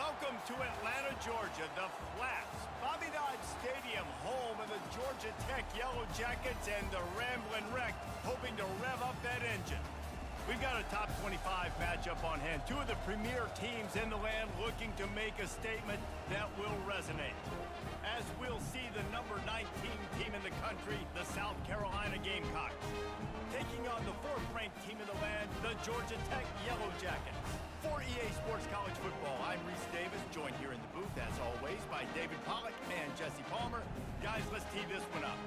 Welcome to Atlanta, Georgia, the Flats. Bobby Dodd Stadium, home of the Georgia Tech Yellow Jackets and the Ramblin' Wreck, hoping to rev up that engine. We've got a top 25 matchup on hand. Two of the premier teams in the land looking to make a statement that will resonate. As we'll see the number 19 team in the country, the South Carolina Gamecocks, taking on the fourth-ranked team in the land, the Georgia Tech Yellow Jackets. For EA Sports College Football, I'm Reese Davis, joined here in the booth, as always, by David Pollack and Jesse Palmer. Guys, let's tee this one up.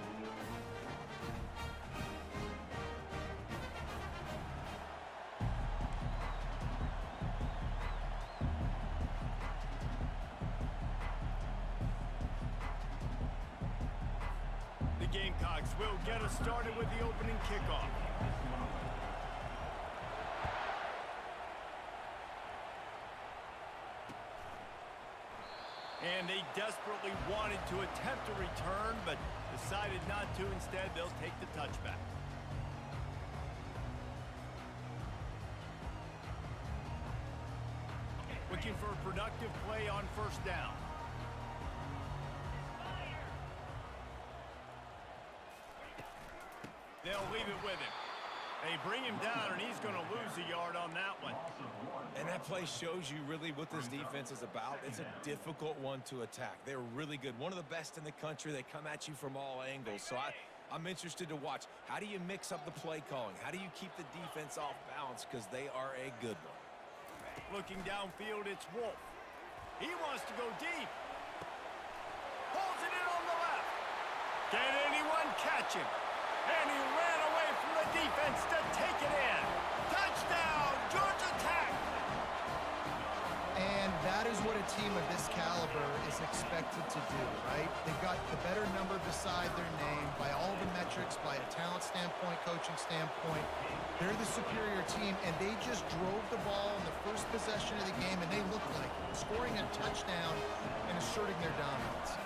The Gamecocks will get us started with the opening kickoff. And they desperately wanted to attempt a return, but decided not to. Instead, they'll take the touchback. Looking for a productive play on first down. They'll leave it with him. They bring him down, and he's going to lose a yard on that one. And that play shows you really what this defense is about. It's a difficult one to attack. They're really good. One of the best in the country. They come at you from all angles. So I'm interested to watch. How do you mix up the play calling? How do you keep the defense off balance? Because they are a good one. Looking downfield, it's Wolf. He wants to go deep. Pulls it in on the left. Can anyone catch him? And he ran away from the defense to take it in. Touchdown, Georgia Tech! And that is what a team of this caliber is expected to do, right? They've got the better number beside their name by all the metrics, by a talent standpoint, coaching standpoint. They're the superior team, and they just drove the ball in the first possession of the game, and they looked like scoring a touchdown and asserting their dominance.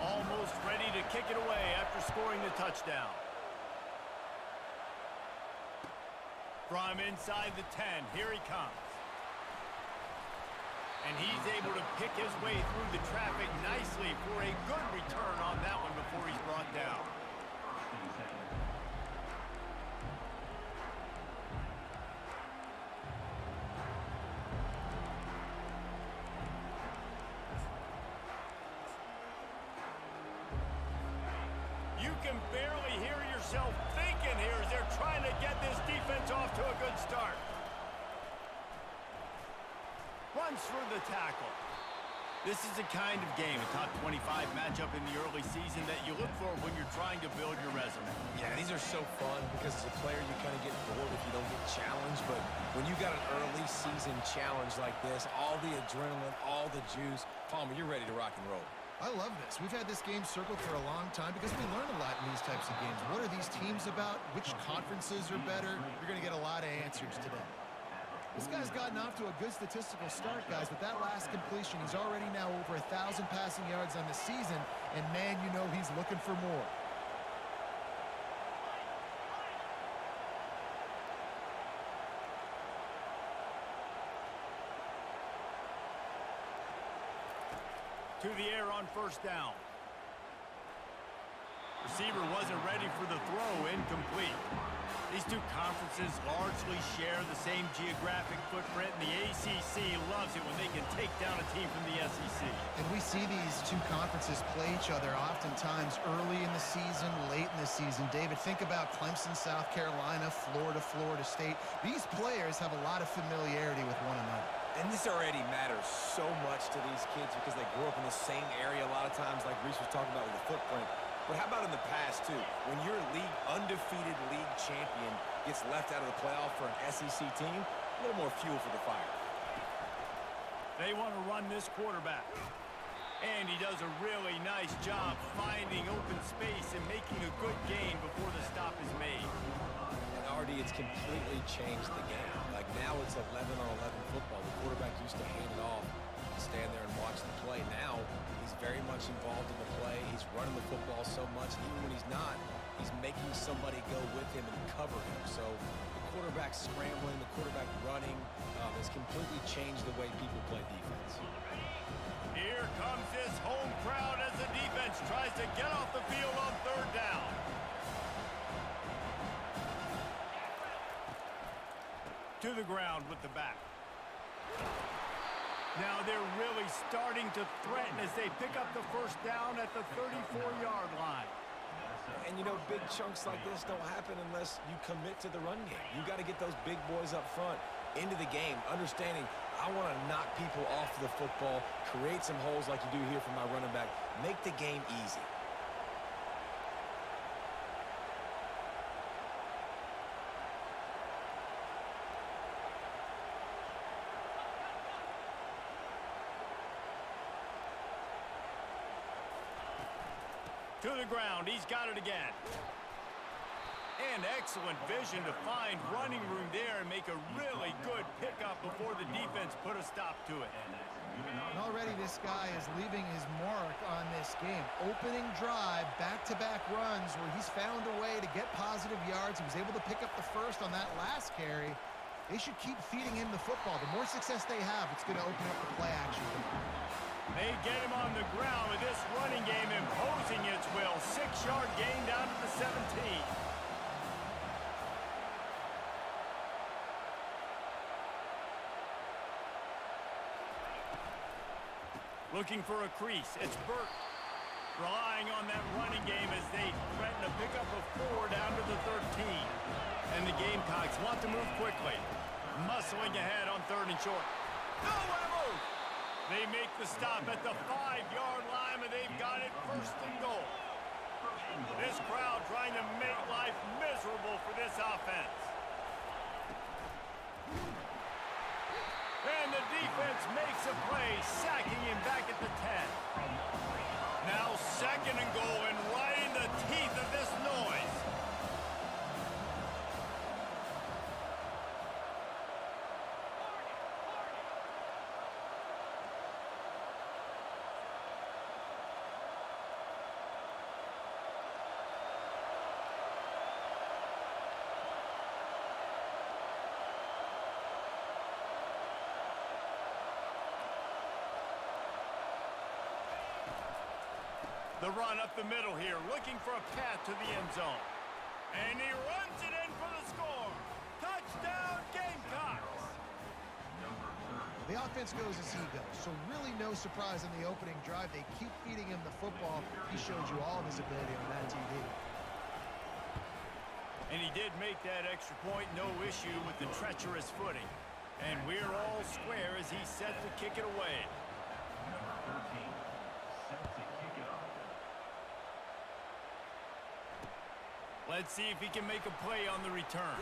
Almost ready to kick it away after scoring the touchdown. From inside the 10, here he comes. And he's able to pick his way through the traffic nicely for a good return on that one before he's brought down. You can barely hear yourself thinking here as they're trying to get this defense off to a good start. Runs for the tackle. This is the kind of game, a top 25 matchup in the early season that you look for when you're trying to build your resume. Yeah, these are so fun because as a player you kind of get bored if you don't get challenged, but when you got an early season challenge like this, all the adrenaline, all the juice, Palmer, you're ready to rock and roll. I love this. We've had this game circled for a long time because we learn a lot in these types of games. What are these teams about? Which conferences are better? You're going to get a lot of answers today. This guy's gotten off to a good statistical start, guys. With that last completion, he's already now over 1,000 passing yards on the season, and man, you know he's looking for more. To the air on first down. Receiver wasn't ready for the throw, incomplete. These two conferences largely share the same geographic footprint, and the ACC loves it when they can take down a team from the SEC. And we see these two conferences play each other oftentimes early in the season, late in the season. David, think about Clemson, South Carolina, Florida, Florida State. These players have a lot of familiarity with one another. And this already matters so much to these kids because they grew up in the same area a lot of times, like Reese was talking about with the footprint. But how about in the past, too? When your undefeated league champion gets left out of the playoff for an SEC team, a little more fuel for the fire. They want to run this quarterback. And he does a really nice job finding open space and making a good gain before the stop is made. And RD, it's completely changed the game. Like now it's 11-on-11 football. The quarterback used to hand it off, stand there and watch the play. Now he's very much involved in the play. He's running the football so much. Even when he's not, he's making somebody go with him and cover him. So the quarterback scrambling, the quarterback running has completely changed the way people play defense. Here comes this home crowd as the defense tries to get off the field on third down. To the ground with the back. Now they're really starting to threaten as they pick up the first down at the 34-yard line. And, you know, big chunks like this don't happen unless you commit to the run game. You got to get those big boys up front into the game, understanding I want to knock people off the football, create some holes like you do here for my running back, make the game easy. To the ground, he's got it again. And excellent vision to find running room there and make a really good pickup before the defense put a stop to it. And already this guy is leaving his mark on this game. Opening drive, back-to-back runs where he's found a way to get positive yards. He was able to pick up the first on that last carry. They should keep feeding him the football. The more success they have, it's going to open up the play action. They get him on the ground with this running game imposing its will. 6-yard gain down to the 17. Looking for a crease. It's Burt. Relying on that running game as they threaten to pick up a 4 down to the 13. And the Gamecocks want to move quickly. Muscling ahead on 3rd and short. No, what a move! They make the stop at the 5-yard line, and they've got it 1st and goal. This crowd trying to make life miserable for this offense. And the defense makes a play, sacking him back at the 10. Now 2nd and goal, and right in the teeth of this noise. The run up the middle here, looking for a path to the end zone. And he runs it in for the score. Touchdown, Gamecocks! The offense goes as he goes, so really no surprise in the opening drive. They keep feeding him the football. He showed you all of his ability on that TD. And he did make that extra point, no issue with the treacherous footing. And we're all square as he's set to kick it away. Let's see if he can make a play on the return.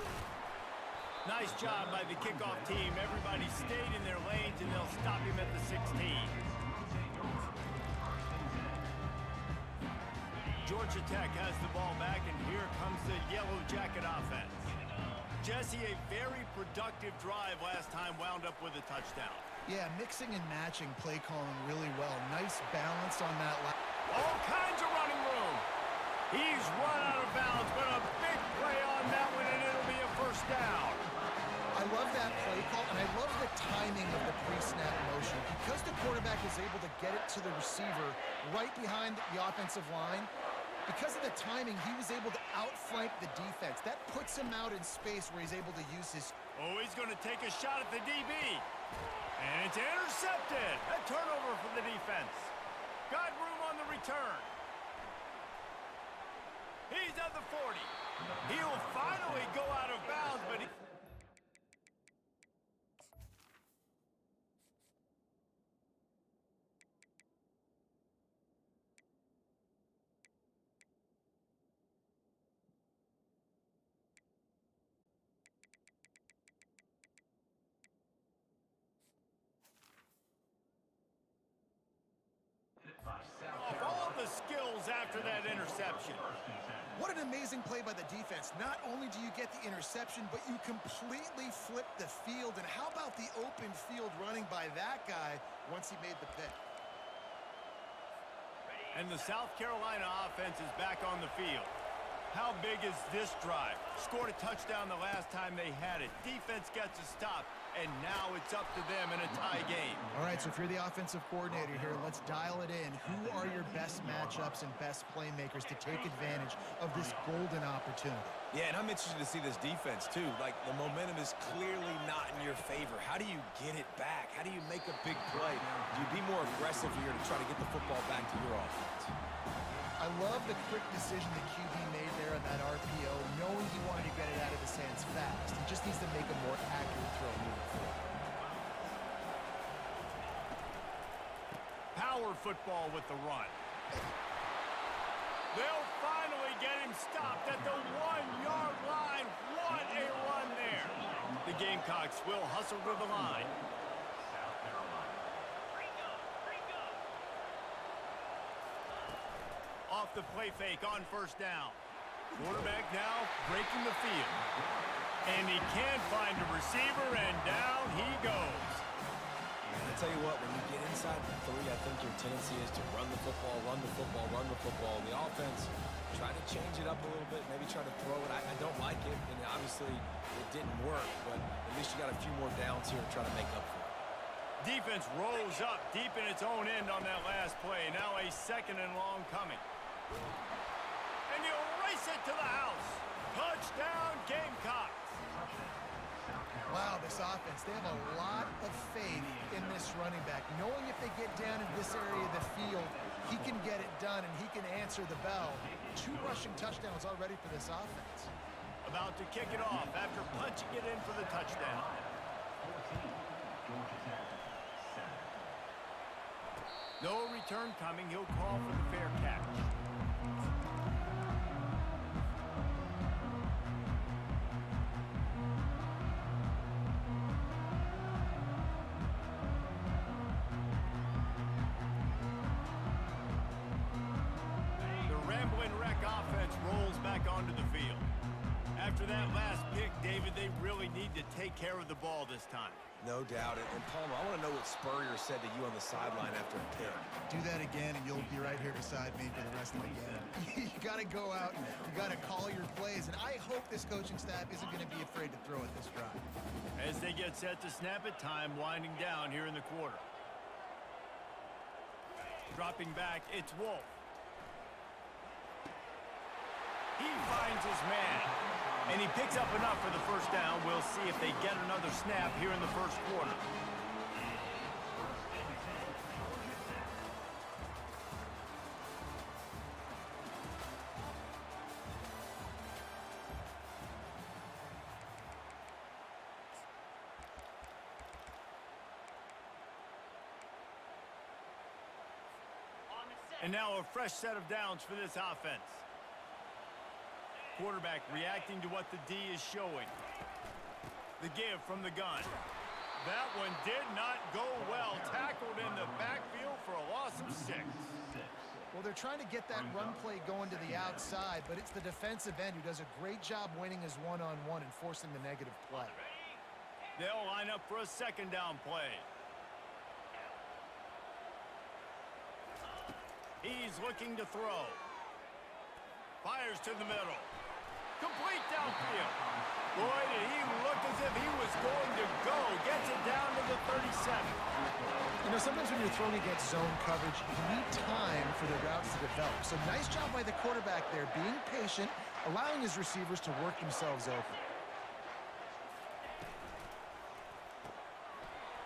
Nice job by the kickoff team. Everybody stayed in their lanes, and they'll stop him at the 16. Georgia Tech has the ball back, and here comes the Yellow Jacket offense. Jesse, a very productive drive last time, wound up with a touchdown. Yeah, mixing and matching play calling really well. Nice balance on that. All kinds of running room. He's run out of bounds, but a big play on that one, and it'll be a 1st down. I love that play call, and I love the timing of the pre-snap motion. Because the quarterback is able to get it to the receiver right behind the offensive line, because of the timing, he was able to outflank the defense. That puts him out in space where he's able to use his... Oh, he's going to take a shot at the DB. And it's intercepted. A turnover for the defense. Got room on the return. He's at the 40. He'll finally go out of bounds, but he... Off all the skills after that interception. What an amazing play by the defense. Not only do you get the interception, but you completely flip the field. And how about the open field running by that guy once he made the pick? And the South Carolina offense is back on the field. How big is this drive? Scored a touchdown the last time they had it. Defense gets a stop, and now it's up to them in a tie game. All right, so if you're the offensive coordinator here, let's dial it in. Who are your best matchups and best playmakers to take advantage of this golden opportunity? Yeah, and I'm interested to see this defense, too. Like, the momentum is clearly not in your favor. How do you get it back? How do you make a big play? Do you be more aggressive here to try to get the football back to your offense? I love the quick decision the QB made there on that RPO, knowing he wanted to get it out of his hands fast. He just needs to make a more accurate throw moving forward. Power football with the run. They'll finally get him stopped at the 1-yard line. What a run there. The Gamecocks will hustle to the line. Off the play fake on first down. Quarterback now breaking the field. And he can't find a receiver, and down he goes. I tell you what, when you get inside the 3, I think your tendency is to run the football, run the football, run the football. The offense, try to change it up a little bit, maybe try to throw it. I don't like it, and obviously it didn't work, but at least you got a few more downs here to try to make up for it. Defense rolls up deep in its own end on that last play. Now a 2nd and long coming. And you race it to the house. Touchdown, Gamecocks. Wow, this offense, they have a lot of faith in this running back, knowing if they get down in this area of the field, he can get it done and he can answer the bell. 2 rushing touchdowns already for this offense. About to kick it off after punching it in for the touchdown. No return coming. He'll call for the fair catch. Onto the field. After that last pick, David, they really need to take care of the ball this time. No doubt. And Palmer, I want to know what Spurrier said to you on the sideline after a pick. Do that again, and you'll be right here beside me for the rest of the game. You got to go out, you got to call your plays, and I hope this coaching staff isn't going to be afraid to throw at this drive. As they get set to snap it, time winding down here in the quarter. Dropping back, it's Wolf. He finds his man, and he picks up enough for the first down. We'll see if they get another snap here in the first quarter. And now a fresh set of downs for this offense. Quarterback reacting to what the D is showing. The give from the gun. That one did not go well. Tackled in the backfield for a loss of 6. Well, they're trying to get that run play going to the outside, but it's the defensive end who does a great job winning his one-on-one and forcing the negative play. They'll line up for a 2nd down play. He's looking to throw. Fires to the middle. Complete downfield. Boy, did he look as if he was going to go. Gets it down to the 37. You know, sometimes when you're throwing against zone coverage, you need time for the routes to develop. So nice job by the quarterback there, being patient, allowing his receivers to work themselves open.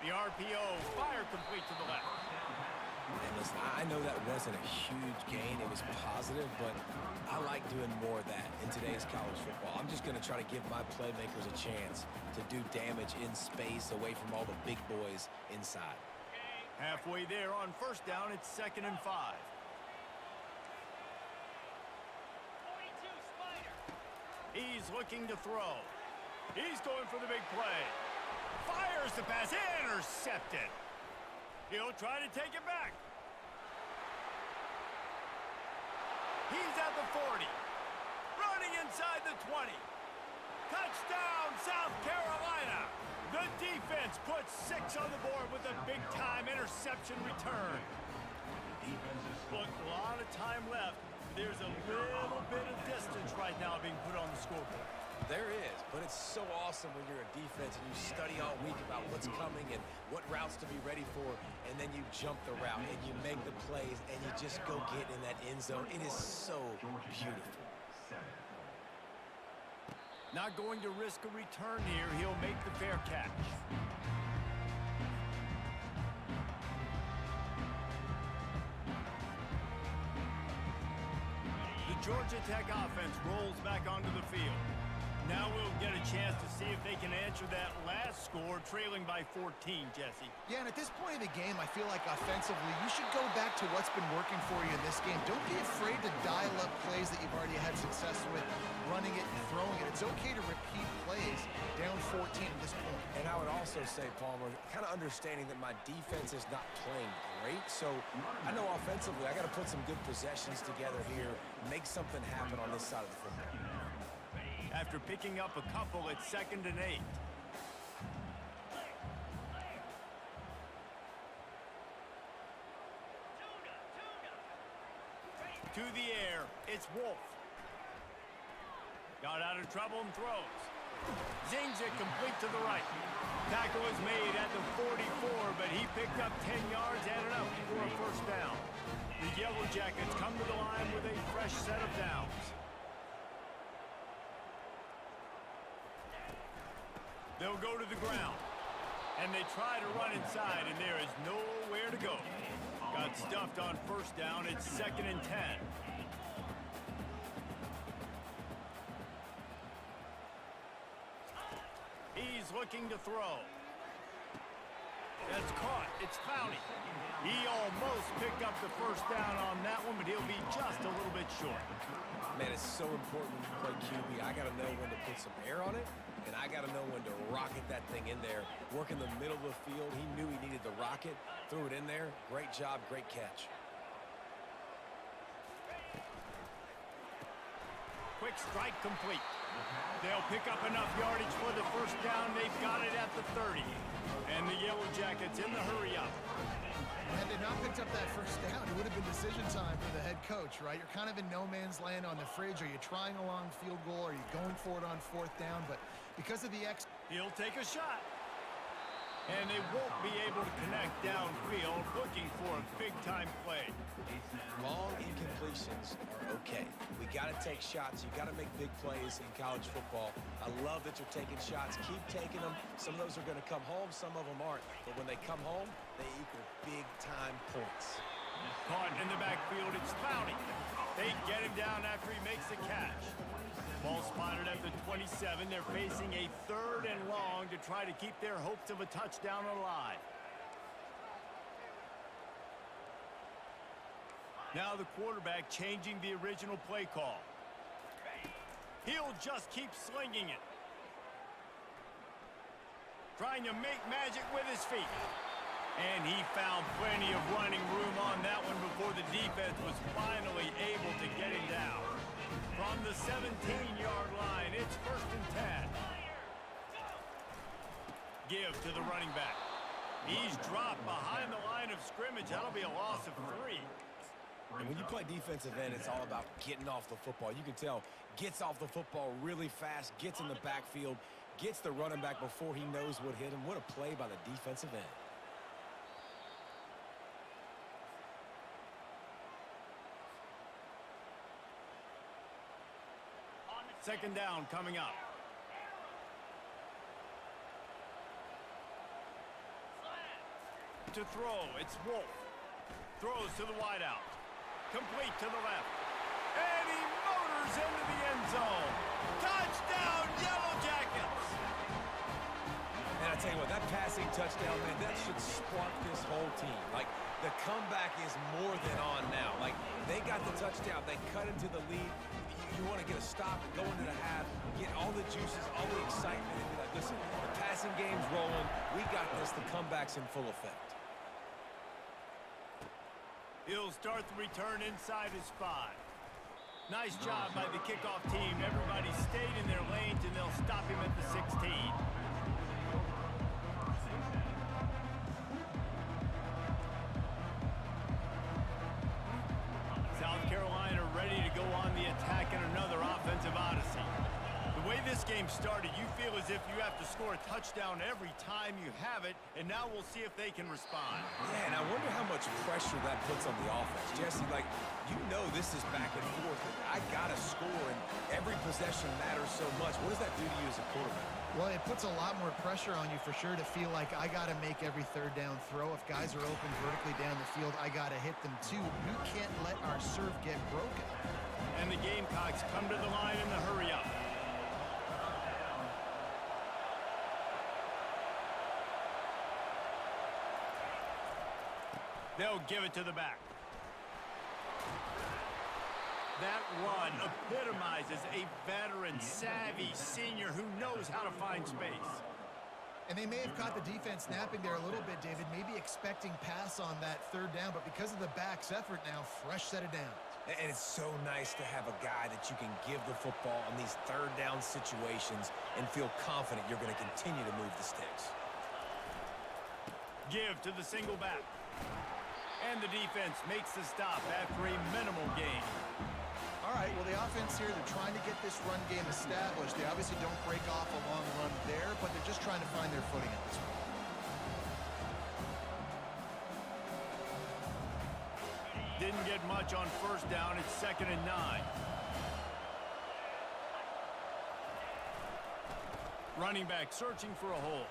The RPO, fire complete to the left. And listen, I know that wasn't a huge gain. It was positive, but I like doing more of that in today's college football. I'm just going to try to give my playmakers a chance to do damage in space away from all the big boys inside. Halfway there on first down, it's 2nd and 5. He's looking to throw. He's going for the big play. Fires the pass, intercepted. He'll try to take it back. He's at the 40. Running inside the 20. Touchdown, South Carolina. The defense puts 6 on the board with a big-time interception return. Look, a lot of time left. There's a little bit of distance right now being put on the scoreboard. There is, but it's so awesome when you're a defense and you study all week about what's coming and what routes to be ready for, and then you jump the route and you make the plays and you just go get in that end zone. It is so beautiful. Not going to risk a return here. He'll make the fair catch. The Georgia Tech offense rolls back onto the field. Now we'll get a chance to see if they can answer that last score, trailing by 14, Jesse. Yeah, and at this point of the game, I feel like offensively, you should go back to what's been working for you in this game. Don't be afraid to dial up plays that you've already had success with, running it and throwing it. It's okay to repeat plays down 14 at this point. And I would also say, Palmer, kind of understanding that my defense is not playing great, so I know offensively I got to put some good possessions together here, make something happen on this side of the football. After picking up a couple, it's 2nd and 8. To the air, it's Wolf. Got out of trouble and throws. Zings it complete to the right. Tackle is made at the 44, but he picked up 10 yards and enough for a first down. The Yellow Jackets come to the line with a fresh set of downs. They'll go to the ground, and they try to run inside, and there is nowhere to go. Got stuffed on first down. It's 2nd and 10. He's looking to throw. That's caught. It's Clowney. He almost picked up the first down on that one, but he'll be just a little bit short. Man, it's so important when you play QB. I got to know when to put some air on it, and I got to know when to rocket that thing in there. Work in the middle of the field. He knew he needed the rocket. Threw it in there. Great job, great catch. Quick strike complete. They'll pick up enough yardage for the first down. They've got it at the 30. And the Yellow Jackets in the hurry up. Had they not picked up that first down, it would have been decision time for the head coach, right? You're kind of in no man's land on the fridge. Are you trying a long field goal? Are you going for it on 4th down? But because of the he'll take a shot. And they won't be able to connect downfield, looking for a big-time play. Long incompletions are okay. We got to take shots. You got to make big plays in college football. I love that you're taking shots. Keep taking them. Some of those are going to come home. Some of them aren't. But when they come home, they equal big-time points. Caught in the backfield, it's Clowney. They get him down after he makes the catch. Ball spotted at the 27. They're facing a 3rd and long to try to keep their hopes of a touchdown alive. Now the quarterback changing the original play call. He'll just keep slinging it. Trying to make magic with his feet. And he found plenty of running room on that one before the defense was finally able to get him down. From the 17-yard line, it's 1st and 10. Give to the running back. He's dropped behind the line of scrimmage. That'll be a loss of 3. And when you play defensive end, it's all about getting off the football. You can tell, gets off the football really fast, gets in the backfield, gets the running back before he knows what hit him. What a play by the defensive end. 2nd down coming up. To throw, it's Wolf. Throws to the wideout. Complete to the left. And he motors into the end zone. Touchdown, Yellow Jackets! And I tell you what, that passing touchdown, man, that should spark this whole team. Like, the comeback is more than on now. Like, they got the touchdown. They cut into the lead. You want to get a stop and go into the half, get all the juices, all the excitement, and be like, listen, the passing game's rolling. We got this. The comeback's in full effect. He'll start the return inside his 5. Nice job by the kickoff team. Everybody stayed in their lanes, and they'll stop him at the 16. South Carolina ready to game started, you feel as if you have to score a touchdown every time you have it, and now we'll see if they can respond. Yeah, and I wonder how much pressure that puts on the offense. Jesse, like, you know this is back and forth. I got to score, and every possession matters so much. What does that do to you as a quarterback? Well, it puts a lot more pressure on you for sure to feel like I got to make every third down throw. If guys are open vertically down the field, I got to hit them too. You can't let our serve get broken. And the Gamecocks come to the line in the hurry-up. They'll give it to the back. That run epitomizes a veteran, savvy senior who knows how to find space. And they may have caught the defense napping there a little bit, David, maybe expecting pass on that third down, but because of the back's effort now, fresh set of downs. And it's so nice to have a guy that you can give the football in these third down situations and feel confident you're going to continue to move the sticks. Give to the single back. And the defense makes the stop after a minimal gain. All right, well, the offense here, they're trying to get this run game established. They obviously don't break off a long run there, but they're just trying to find their footing at this point. Didn't get much on first down. It's 2nd and 9. Running back searching for a hole.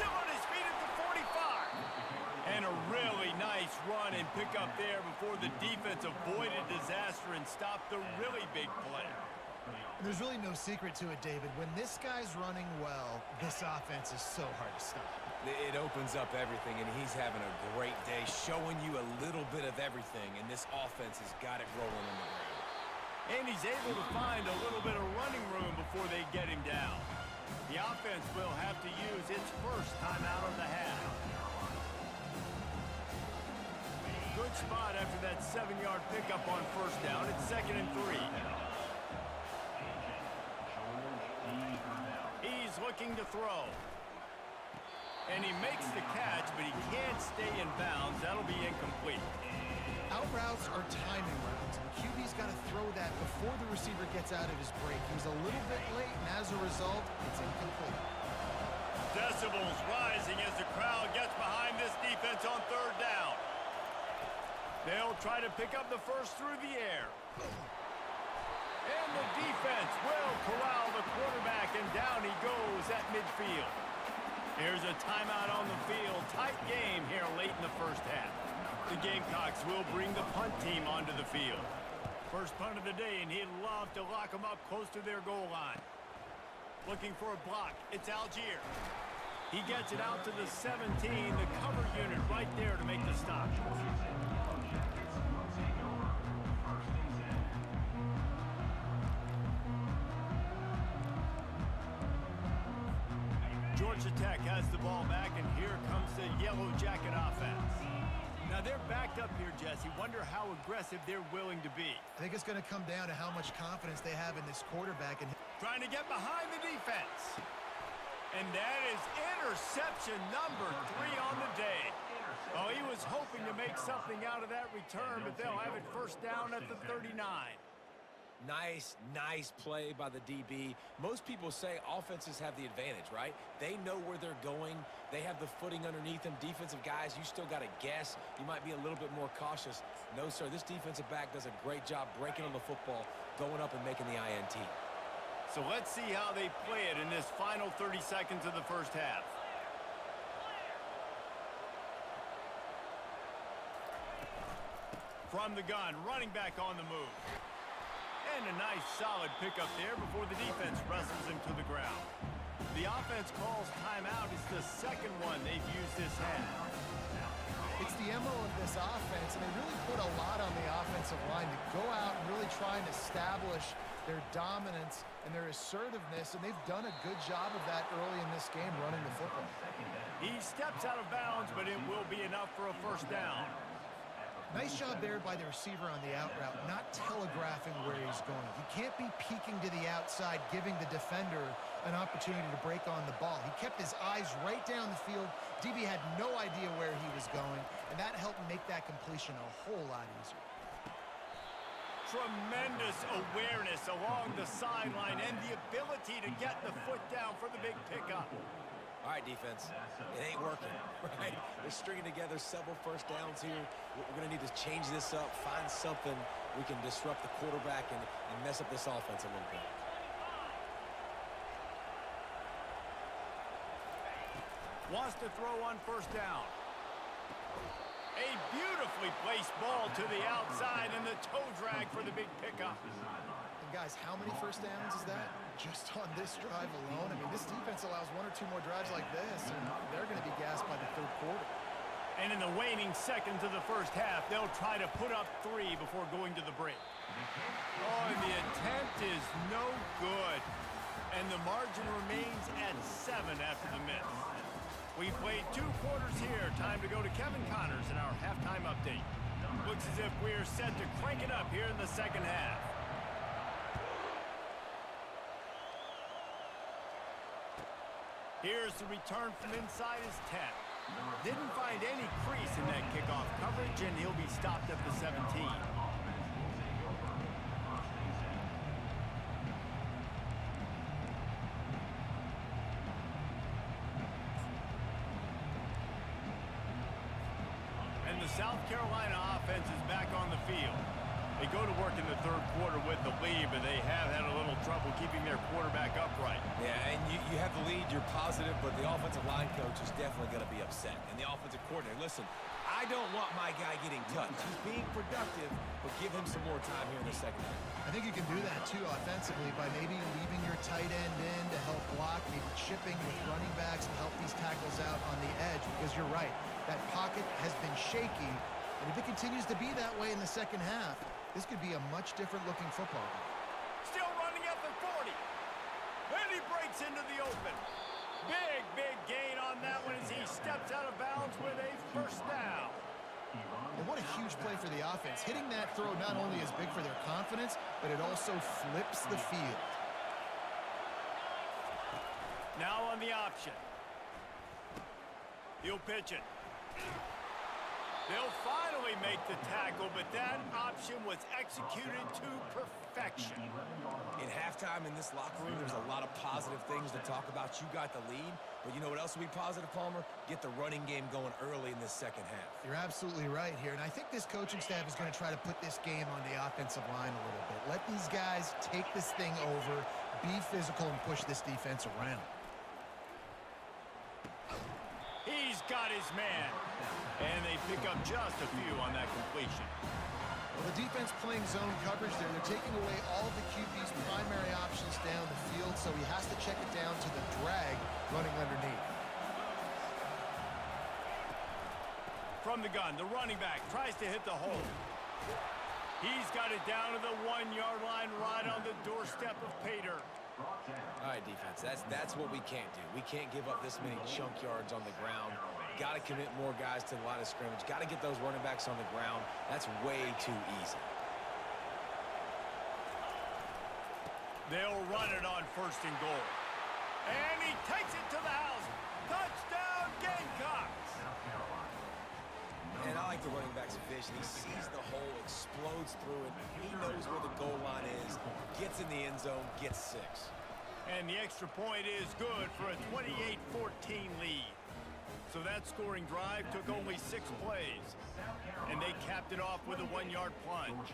Still on his feet at the 45. And a really nice run and pick up there before the defense avoided disaster and stopped the really big play. There's really no secret to it, David. When this guy's running well, this offense is so hard to stop. It opens up everything, and he's having a great day, showing you a little bit of everything, and this offense has got it rolling on the ground. And he's able to find a little bit of running room before they get him down. The offense will have to use its first timeout of the half. Good spot after that 7-yard pickup on first down. It's 2nd and 3. He's looking to throw. And he makes the catch, but he can't stay in bounds. That'll be incomplete. Out routes are timing routes. The QB's got to throw that before the receiver gets out of his break. He was a little bit late, and as a result, it's incomplete. Decibels rising as the crowd gets behind this defense on third down. They'll try to pick up the first through the air. And the defense will corral the quarterback, and down he goes at midfield. Here's a timeout on the field. Tight game here late in the first half. The Gamecocks will bring the punt team onto the field. First punt of the day, and he'd love to lock them up close to their goal line. Looking for a block. It's Algier. He gets it out to the 17. The cover unit right there to make the stop. Georgia Tech has the ball back, and here comes the Yellow Jacket offense. Now they're backed up here, Jesse. Wonder how aggressive they're willing to be. I think it's going to come down to how much confidence they have in this quarterback. And trying to get behind the defense. And that is interception number 3 on the day. Oh, he was hoping to make something out of that return, but they'll have it first down at the 39. Nice play by the DB. Most people say offenses have the advantage, right? They know where they're going. They have the footing underneath them. Defensive guys, you still got to guess. You might be a little bit more cautious. No, sir, this defensive back does a great job breaking on the football, going up and making the INT. So let's see how they play it in this final 30 seconds of the first half. From the gun, running back on the move. And a nice solid pickup there before the defense wrestles him to the ground. The offense calls timeout. It's the second one they've used this half. it's the MO of this offense, and they really put a lot on the offensive line to go out and really try and establish their dominance and their assertiveness, and they've done a good job of that early in this game running the football. He steps out of bounds, but it will be enough for a first down. Nice job there by the receiver on the out route, not telegraphing where he's going. You can't be peeking to the outside, giving the defender an opportunity to break on the ball. He kept his eyes right down the field. DB had no idea where he was going, and that helped make that completion a whole lot easier. tremendous awareness along the sideline and the ability to get the foot down for the big pickup. All right, defense, it ain't working, right? They're stringing together several first downs here. We're going to need to change this up, find something we can disrupt the quarterback and mess up this offense a little bit. Wants to throw on first down. A beautifully placed ball to the outside and the toe drag for the big pickup. And guys, how many first downs is that? Just on this drive alone? I mean, this defense allows 1 or 2 more drives like this, and they're going to be gassed by the third quarter. And in the waning seconds of the first half, they'll try to put up 3 before going to the break. Oh, and the attempt is no good. And the margin remains at 7 after the miss. We played 2 quarters here. Time to go to Kevin Connors in our halftime update. Looks as if we're set to crank it up here in the second half. Here's the return from inside his 10. Didn't find any crease in that kickoff coverage, and he'll be stopped at the 17. And the South Carolina offense is back on the field. They go to work in the third quarter with the lead, but they have had a little trouble keeping their quarterback upright. Yeah, and you have the lead, you're positive, but the offensive line coach is definitely going to be upset. And the offensive coordinator, listen, I don't want my guy getting touched. He's being productive, but give him some more time here in the second half. I think you can do that, too, offensively, by maybe leaving your tight end in to help block, maybe chipping with running backs to help these tackles out on the edge, because you're right, that pocket has been shaky, and if it continues to be that way in the second half, this could be a much different-looking football game. Still running up at 40. And he breaks into the open. Big gain on that one as he steps out of bounds with a first down. And what a huge play for the offense. Hitting that throw not only is big for their confidence, but it also flips the field. Now on the option. He'll pitch it. They'll finally make the tackle, but that option was executed to perfection. In halftime in this locker room, there's a lot of positive things to talk about. You got the lead, but you know what else will be positive, Palmer? Get the running game going early in this second half. You're absolutely right here, and I think this coaching staff is going to try to put this game on the offensive line a little bit. Let these guys take this thing over, be physical, and push this defense around. He's got his man. And they pick up just a few on that completion. Well, the defense playing zone coverage there. They're taking away all the QB's primary options down the field, so he has to check it down to the drag running underneath. From the gun, the running back tries to hit the hole. He's got it down to the 1-yard line right on the doorstep of Pater. All right, defense, that's what we can't do. We can't give up this many chunk yards on the ground. Got to commit more guys to the line of scrimmage. Got to get those running backs on the ground. That's way too easy. They'll run it on first and goal. And he takes it to the house. Touchdown, Gamecocks! And I like the running back's vision. He sees the hole, explodes through it. He knows where the goal line is, gets in the end zone, gets 6. And the extra point is good for a 28-14 lead. So that scoring drive took only 6 plays. And they capped it off with a 1-yard plunge.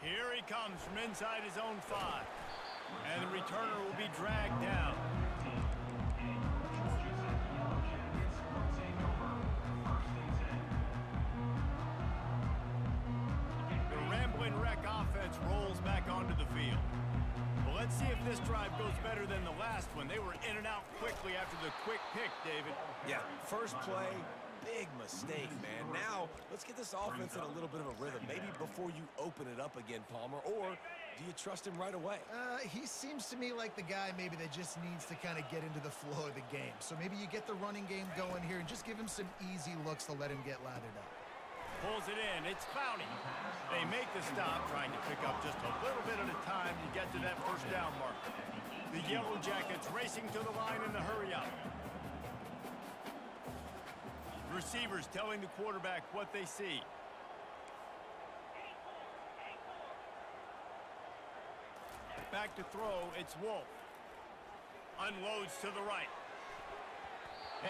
Here he comes from inside his own 5. And the returner will be dragged down. Offense rolls back onto the field. Well, let's see if this drive goes better than the last one. They were in and out quickly after the quick pick, David. Yeah, first play, big mistake, man. Now, let's get this offense in a little bit of a rhythm. Maybe before you open it up again, Palmer, or do you trust him right away? He seems to me like the guy maybe that just needs to kind of get into the flow of the game. So maybe you get the running game going here and just give him some easy looks to let him get lathered up. Pulls it in. It's Clowney. They make the stop, trying to pick up just a little bit at a time to get to that first down marker. The Yellow Jackets racing to the line in the hurry up. receivers telling the quarterback what they see. Back to throw, it's Wolf. Unloads to the right.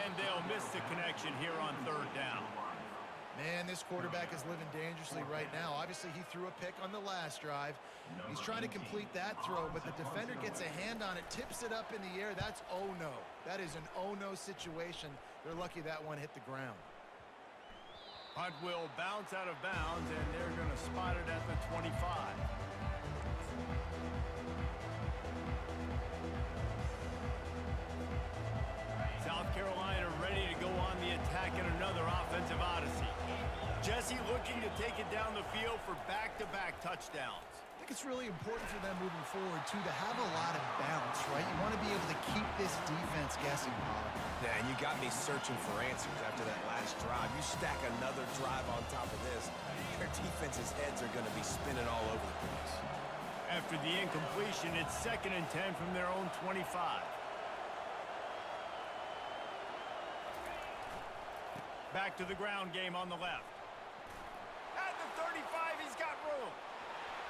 And they'll miss the connection here on third down. Man, this quarterback is living dangerously right now. Obviously, he threw a pick on the last drive. He's trying to complete that throw, but the defender gets a hand on it, tips it up in the air. That's oh-no. That is an oh-no situation. They're lucky that one hit the ground. Punt will bounce out of bounds, and they're going to spot it at the 25. South Carolina ready to go on the attack in another offensive odyssey. Jesse looking to take it down the field for back-to-back touchdowns. I think it's really important for them moving forward, too, to have a lot of bounce, right? You want to be able to keep this defense guessing, Bob. Yeah, and you got me searching for answers after that last drive. You stack another drive on top of this, their defense's heads are going to be spinning all over the place. After the incompletion, it's 2nd and 10 from their own 25. Back to the ground game on the left. At the 35, he's got room.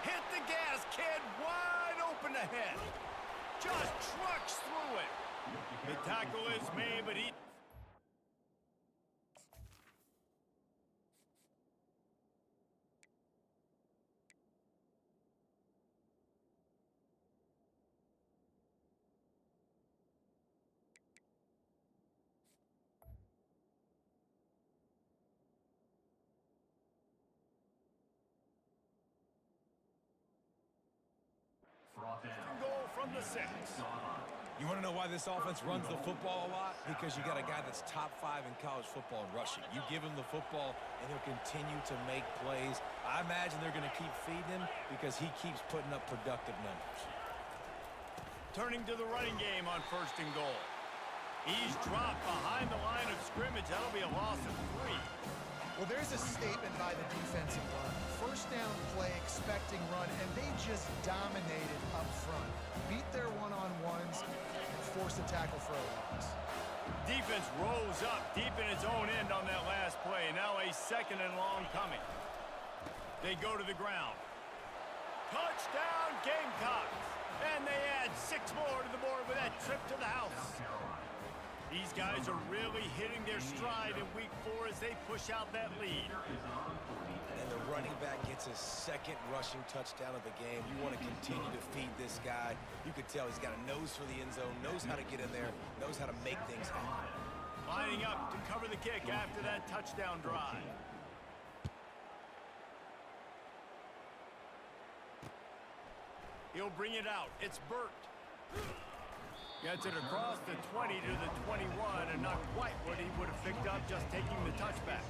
Hit the gas, kid. Wide open ahead. Just trucks through it. The tackle is made, but he... goal from the 6. You want to know why this offense runs the football a lot? Because you got a guy that's top 5 in college football in rushing. You give him the football, and he'll continue to make plays. I imagine they're going to keep feeding him because he keeps putting up productive numbers. Turning to the running game on 1st and goal. He's dropped behind the line of scrimmage. That'll be a loss of 3. Well, there's a statement by the defensive line. 1st down play, expecting run, and they just dominated up front. Beat their one-on-ones and forced a tackle for a loss. Defense rose up deep in its own end on that last play. Now a 2nd and long coming. They go to the ground. Touchdown, Gamecocks! And they add 6 more to the board with that trip to the house. These guys are really hitting their stride in week 4 as they push out that lead. And the running back gets his 2nd rushing touchdown of the game. You want to continue to feed this guy. You could tell he's got a nose for the end zone, knows how to get in there, knows how to make things happen. Lining up to cover the kick after that touchdown drive. He'll bring it out. It's Burt. Gets it across the 20 to the 21, and not quite what he would have picked up just taking the touchback.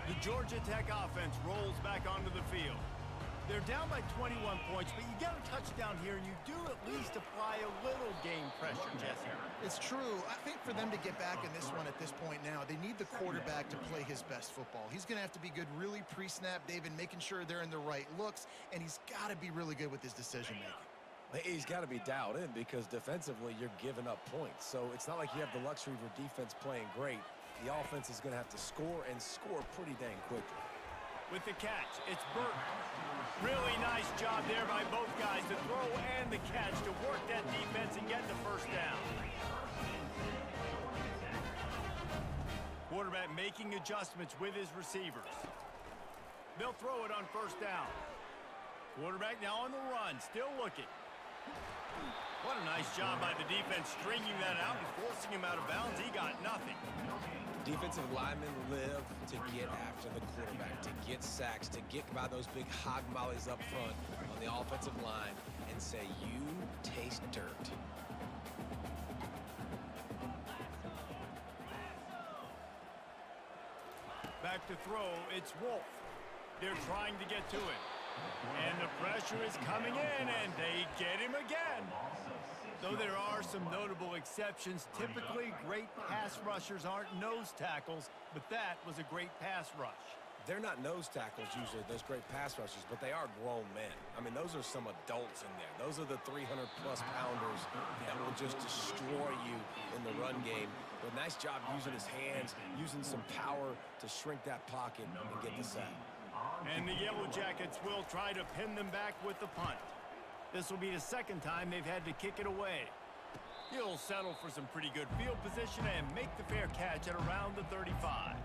The Georgia Tech offense rolls back onto the field. They're down by 21 points, but you get a touchdown here, and you do at least apply a little game pressure, Jesse. It's true. I think for them to get back in this one at this point now, they need the quarterback to play his best football. He's going to have to be good really pre-snap, David, making sure they're in the right looks, and he's got to be really good with his decision-making. He's got to be dialed in because defensively you're giving up points. So it's not like you have the luxury of your defense playing great. The offense is going to have to score and score pretty dang quickly. With the catch, it's Burt. Really nice job there by both guys, the throw and the catch, to work that defense and get the 1st down. Quarterback making adjustments with his receivers. They'll throw it on 1st down. Quarterback now on the run, still looking. What a nice job by the defense stringing that out and forcing him out of bounds. He got nothing. Defensive linemen live to get after the quarterback, to get sacks, to get by those big hog mollies up front on the offensive line and say, you taste dirt. Back to throw, it's Wolf. They're trying to get to it. And the pressure is coming in, and they get him again. Though there are some notable exceptions, typically great pass rushers aren't nose tackles, but that was a great pass rush. They're not nose tackles usually, those great pass rushers, but they are grown men. I mean, those are some adults in there. Those are the 300-plus pounders that will will just destroy you in the run game. But nice job using his hands, using some power to shrink that pocket and get the sack. And the Yellow Jackets will try to pin them back with the punt. This will be the second time they've had to kick it away. He'll settle for some pretty good field position and make the fair catch at around the 35.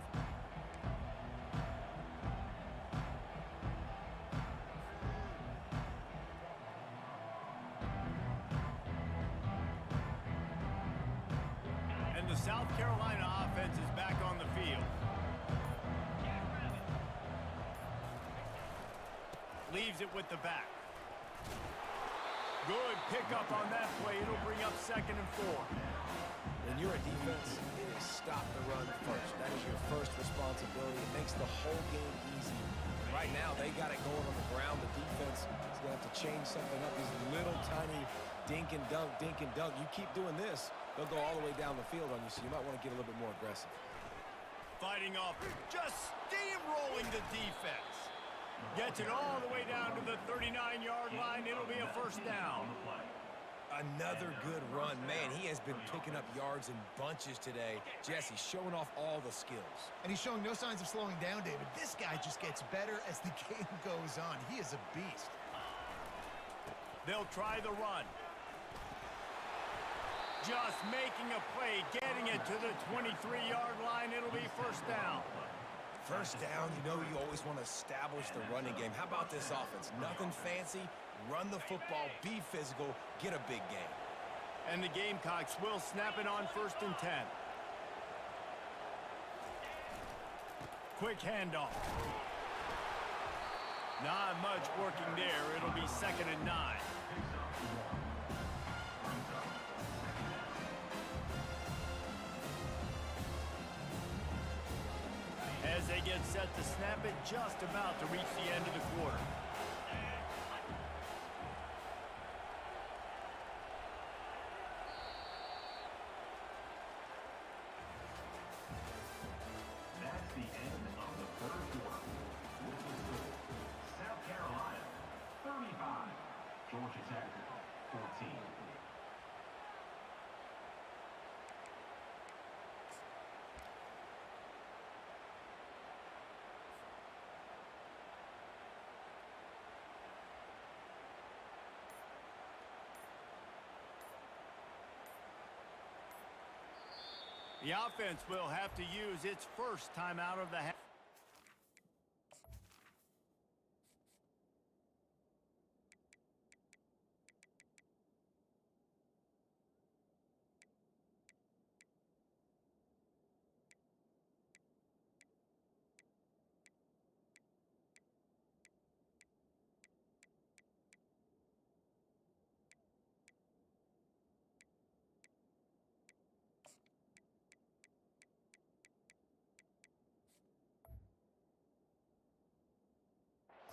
And the South Carolina offense is back on the field. Leaves it with the back. Good pickup on that play. It'll bring up 2nd and 4. When you're a defense, it is stop the run first. That is your first responsibility. It makes the whole game easy. Right now, they got it going on the ground. The defense is going to have to change something up. These little tiny dink and dunk, dink and dunk. You keep doing this, they'll go all the way down the field on you, so you might want to get a little bit more aggressive. Fighting off, just steamrolling the defense. Gets it all the way down to the 39-yard line. It'll be a 1st down. Another good run. Man, he has been picking up yards in bunches today. Jesse showing off all the skills. And he's showing no signs of slowing down, David. This guy just gets better as the game goes on. He is a beast. They'll try the run. Just making a play, getting it to the 23-yard line. It'll be 1st down. 1st down, you know you always want to establish the running game. How about this offense? Nothing fancy. Run the football, be physical, get a big game. And the Gamecocks will snap it on 1st and 10. Quick handoff. Not much working there. It'll be 2nd and 9. As they get set to snap it, just about to reach the end of the quarter. That's the end of the 3rd quarter. With the score, South Carolina 35, Georgia Tech 14. The offense will have to use its 1st timeout of the half.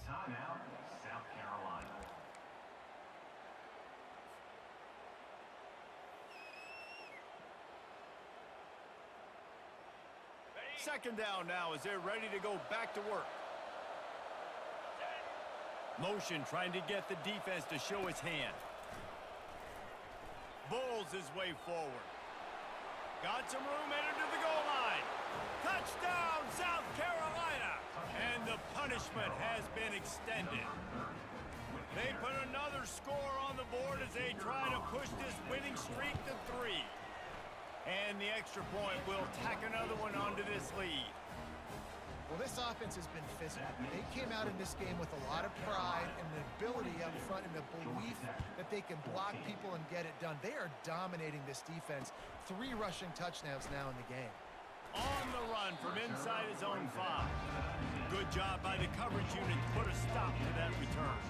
Timeout, South Carolina. Second down now as they're ready to go back to work. Motion trying to get the defense to show its hand. Bulls his way forward. Got some room headed to the goal line. Touchdown, South Carolina! And the punishment has been extended. They put another score on the board as they try to push this winning streak to 3. And the extra point will tack another one onto this lead. Well, this offense has been physical. They came out in this game with a lot of pride and the ability up front and the belief that they can block people and get it done. They are dominating this defense. 3 rushing touchdowns now in the game. On the run from inside his own 5. Good job by the coverage unit to put a stop to that return.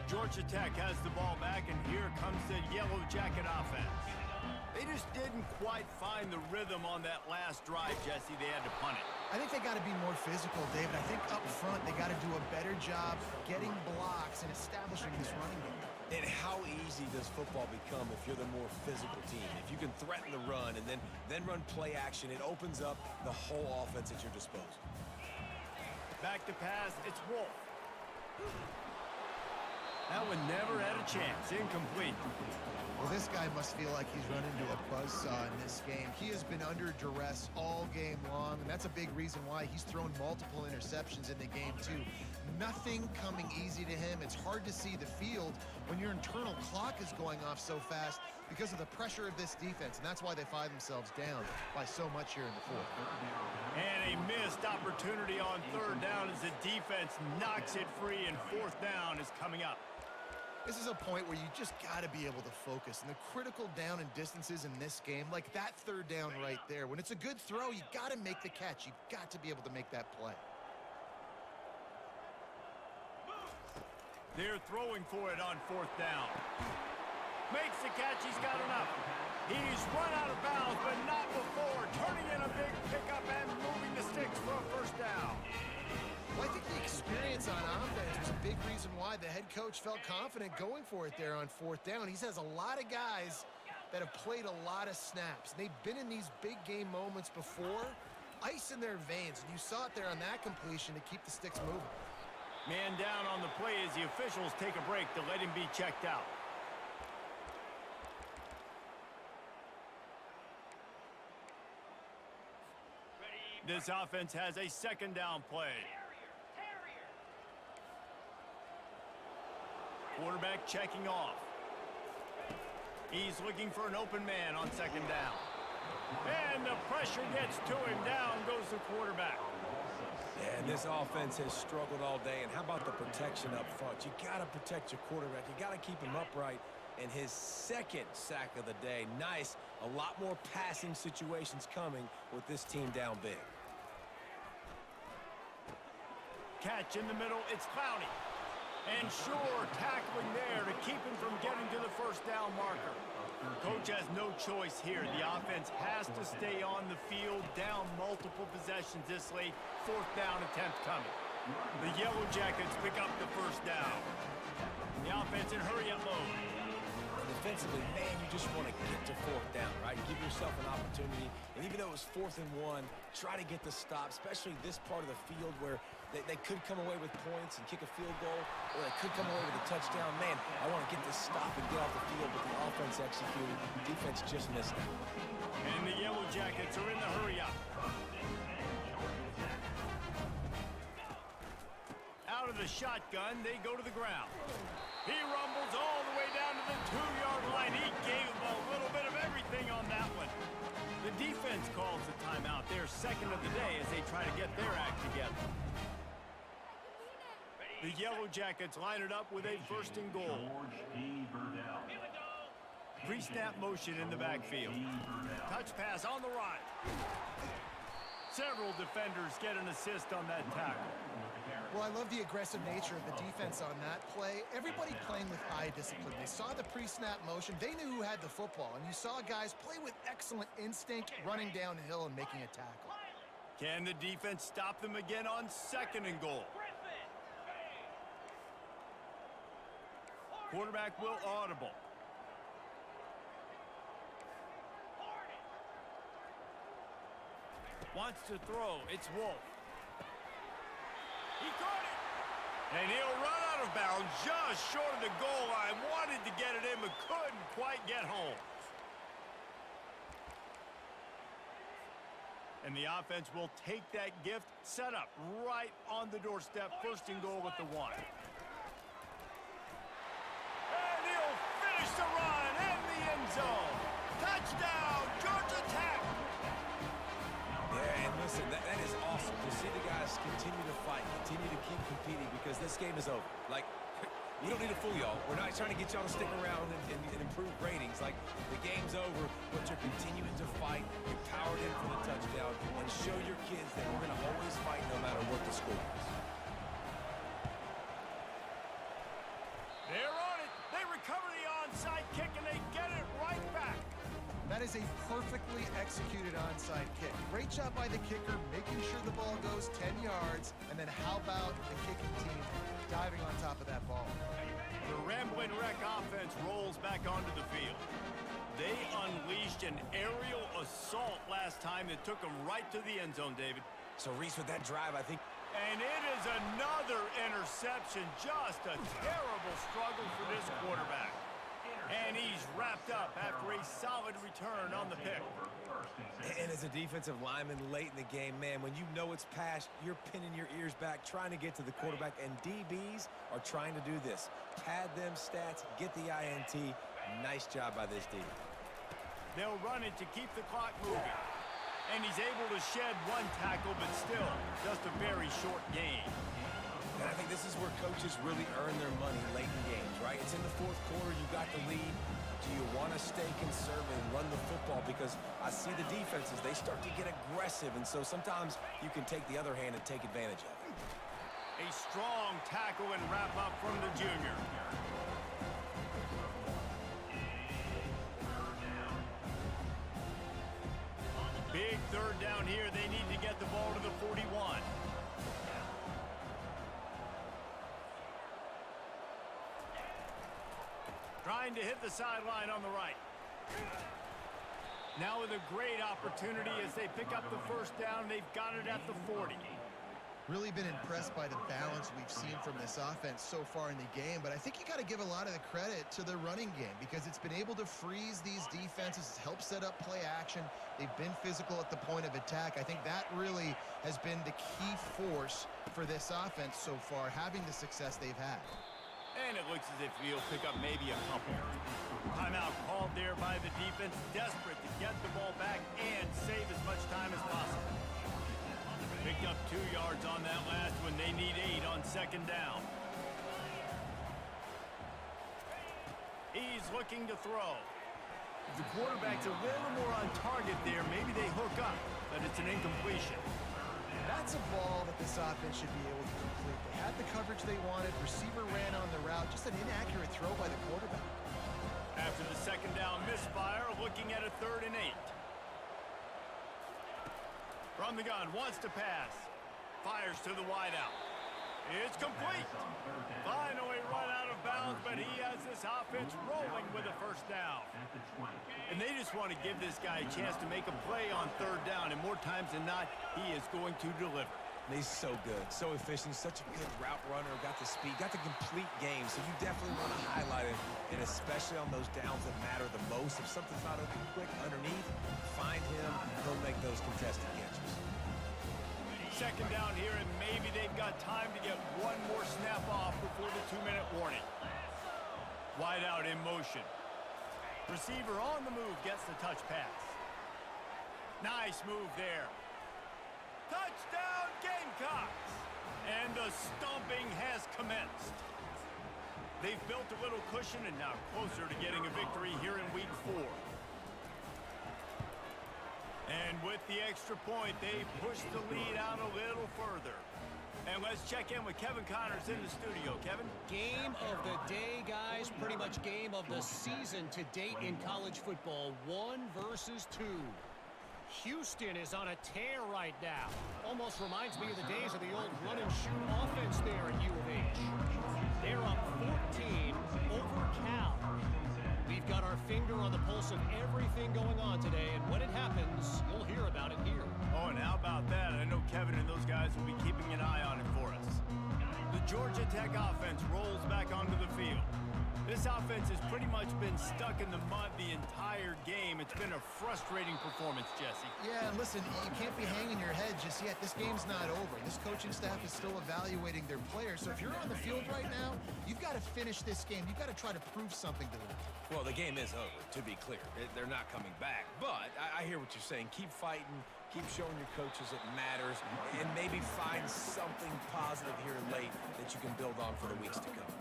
Georgia Tech has the ball back, and here comes the Yellow Jacket offense. They just didn't quite find the rhythm on that last drive, Jesse. They had to punt it. I think they got to be more physical, David. I think up front they got to do a better job getting blocks and establishing this running game. And how easy does football become if you're the more physical team? If you can threaten the run and then run play action, it opens up the whole offense at your disposal. Back to pass, it's Wolf. That one never had a chance. Incomplete. Well, this guy must feel like he's run into a buzzsaw in this game. He has been under duress all game long, and that's a big reason why he's thrown multiple interceptions in the game, too. Nothing coming easy to him. It's hard to see the field when your internal clock is going off so fast because of the pressure of this defense, and that's why they find themselves down by so much here in the fourth. And a missed opportunity on third down as the defense knocks it free, and fourth down is coming up. This is a point where you just got to be able to focus. And the critical down and distances in this game, like that third down right there, when it's a good throw, you got to make the catch. You've got to be able to make that play. They're throwing for it on fourth down. Makes the catch. He's got enough. He's run out of bounds, but not before. Turning in a big pickup and moving the sticks for a first down. Well, I think the experience on offense was a big reason why the head coach felt confident going for it there on fourth down. He has a lot of guys that have played a lot of snaps. They've been in these big game moments before. Ice in their veins, and you saw it there on that completion to keep the sticks moving. Man down on the play as the officials take a break to let him be checked out. This offense has a second down play. Quarterback checking off. He's looking for an open man on second down. And the pressure gets to him. Down goes the quarterback. Yeah, and this offense has struggled all day. And how about the protection up front? You got to protect your quarterback. You got to keep him upright. And his second sack of the day. Nice. A lot more passing situations coming with this team down big. Catch in the middle. It's Clowney. And sure, tackling there to keep him from getting to the first down marker. Coach has no choice here. The offense has to stay on the field, down multiple possessions this late. Fourth down attempt coming. The Yellow Jackets pick up the first down. The offense in hurry-up mode. And defensively, man, you just want to get to fourth down, right? Give yourself an opportunity. And even though it was 4th and 1, try to get the stop, especially this part of the field where they could come away with points and kick a field goal, or they could come away with a touchdown. Man, I want to get this stop and get off the field, but the offense executed. The defense just missed it. And the Yellow Jackets are in the hurry-up. Out of the shotgun, they go to the ground. He rumbles all the way down to the 2-yard line. He gave him a little bit of everything on that one. The defense calls the timeout. They're second of the day as they try to get their act together. The Yellow Jackets line it up with a first and goal. Pre-snap motion in the backfield. Touch pass on the right. Several defenders get an assist on that tackle. Well, I love the aggressive nature of the defense on that play. Everybody playing with eye discipline. They saw the pre-snap motion. They knew who had the football. And you saw guys play with excellent instinct, running downhill and making a tackle. Can the defense stop them again on second and goal? Quarterback will audible. Wants to throw. It's Wolf. He caught it. And he'll run out of bounds just short of the goal line. Wanted to get it in, but couldn't quite get home. And the offense will take that gift, set up right on the doorstep. First and goal with the 1. And he'll finish the run in the end zone. Touchdown, Georgia Tech. Yeah, and listen, that is awesome to see the guys continue to fight, continue to keep competing, because this game is over. Like, we don't need to fool y'all. We're not trying to get y'all to stick around and improve ratings. Like, the game's over, but you're continuing to fight. You're powered in for the touchdown, and show your kids that we're going to always fight no matter what the score is. They're on it. They recover the onside kick, and they get it right back. That is a perfectly executed onside kick. Great job by the kicker, making sure the ball goes 10 yards. And then how about the kicking team diving on top of that ball? The Ramblin' Wreck offense rolls back onto the field. They unleashed an aerial assault last time that took them right to the end zone, David. So, Reese, with that drive, I think... And it is another interception. Just a terrible struggle for this quarterback. And he's wrapped up after a solid return on the pick. And as a defensive lineman late in the game, man, when you know it's passed, you're pinning your ears back, trying to get to the quarterback, and DBs are trying to do this. Pad them stats, get the INT. Nice job by this D. They'll run it to keep the clock moving. And he's able to shed one tackle, but still, just a very short game. And I think this is where coaches really earn their money late in games, right? It's in the fourth quarter, you got the lead. Do you want to stay conservative and run the football? Because I see the defenses, they start to get aggressive, and so sometimes you can take the other hand and take advantage of it. A strong tackle and wrap up from the junior. Big third down here. They need to get the ball to the 41. Trying to hit the sideline on the right. Now with a great opportunity as they pick up the first down. They've got it at the 40. Really been impressed by the balance we've seen from this offense so far in the game, but I think you got to give a lot of the credit to the running game because it's been able to freeze these defenses. It's helped set up play action. They've been physical at the point of attack. I think that really has been the key force for this offense so far, having the success they've had. And it looks as if he'll pick up maybe a couple. Timeout called there by the defense, desperate to get the ball back and save as much time as possible. Picked up 2 yards on that last one. They need 8 on second down. He's looking to throw. If the quarterback's a little more on target there, maybe they hook up, but it's an incompletion. That's a ball that this offense should be able to complete. They had the coverage they wanted. Receiver ran on the route. Just an inaccurate throw by the quarterback. After the second down misfire, looking at a 3rd and 8. From the gun, wants to pass. Fires to the wideout. It's complete. Finally run out of bounds, but he has this offense rolling with a first down. And they just want to give this guy a chance to make a play on 3rd down, and more times than not, he is going to deliver. He's so good, so efficient, such a good route runner, got the speed, got the complete game, so you definitely want to highlight it, and especially on those downs that matter the most. If something's not open quick underneath, find him, he'll make those contested catches. Second down here, and maybe they've got time to get one more snap off before the 2-minute warning. Wide out in motion. Receiver on the move, gets the touch pass. Nice move there. Touchdown Gamecocks! And the stomping has commenced. They've built a little cushion and now closer to getting a victory here in week 4. And with the extra point, they push the lead out a little further. And let's check in with Kevin Connors in the studio. Kevin? Game of the day, guys. Pretty much game of the season to date in college football. 1 versus 2. Houston is on a tear right now. Almost reminds me of the days of the old run-and-shoot offense there at U of H. They're up 14 over Cal. We've got our finger on the pulse of everything going on today, and when it happens, you'll hear about it here. Oh, and how about that? I know Kevin and those guys will be keeping an eye on it for us. The Georgia Tech offense rolls back onto the field. This offense has pretty much been stuck in the mud the entire game. It's been a frustrating performance, Jesse. Yeah, and listen, you can't be hanging your head just yet. This game's not over. This coaching staff is still evaluating their players. So if you're on the field right now, you've got to finish this game. You've got to try to prove something to them. Well, the game is over, to be clear. They're not coming back. But I hear what you're saying. Keep fighting. Keep showing your coaches it matters. And maybe find something positive here late that you can build on for the weeks to come.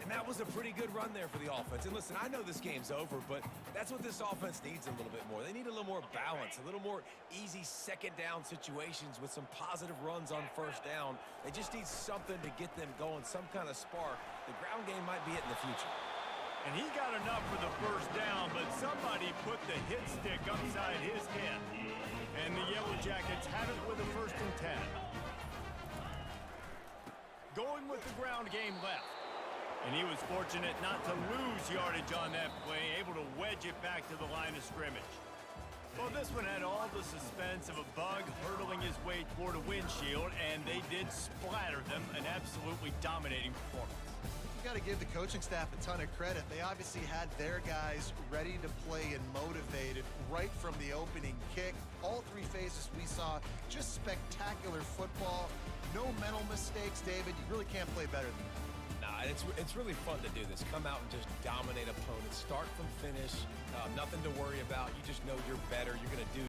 And that was a pretty good run there for the offense. And listen, I know this game's over, but that's what this offense needs a little bit more. They need a little more balance, a little more easy second down situations with some positive runs on first down. They just need something to get them going, some kind of spark. The ground game might be it in the future. And he got enough for the first down, but somebody put the hit stick upside his head. And the Yellow Jackets had it with a 1st and 10. Going with the ground game left. And he was fortunate not to lose yardage on that play, able to wedge it back to the line of scrimmage. Well, this one had all the suspense of a bug hurtling his way toward a windshield, and they did splatter them. An absolutely dominating performance. You got to give the coaching staff a ton of credit. They obviously had their guys ready to play and motivated right from the opening kick. All three phases we saw, just spectacular football. No mental mistakes, David. You really can't play better than that. Nah, it's really fun to do this. Come out and just dominate opponents. Start from finish. Nothing to worry about. You just know you're better. You're going to do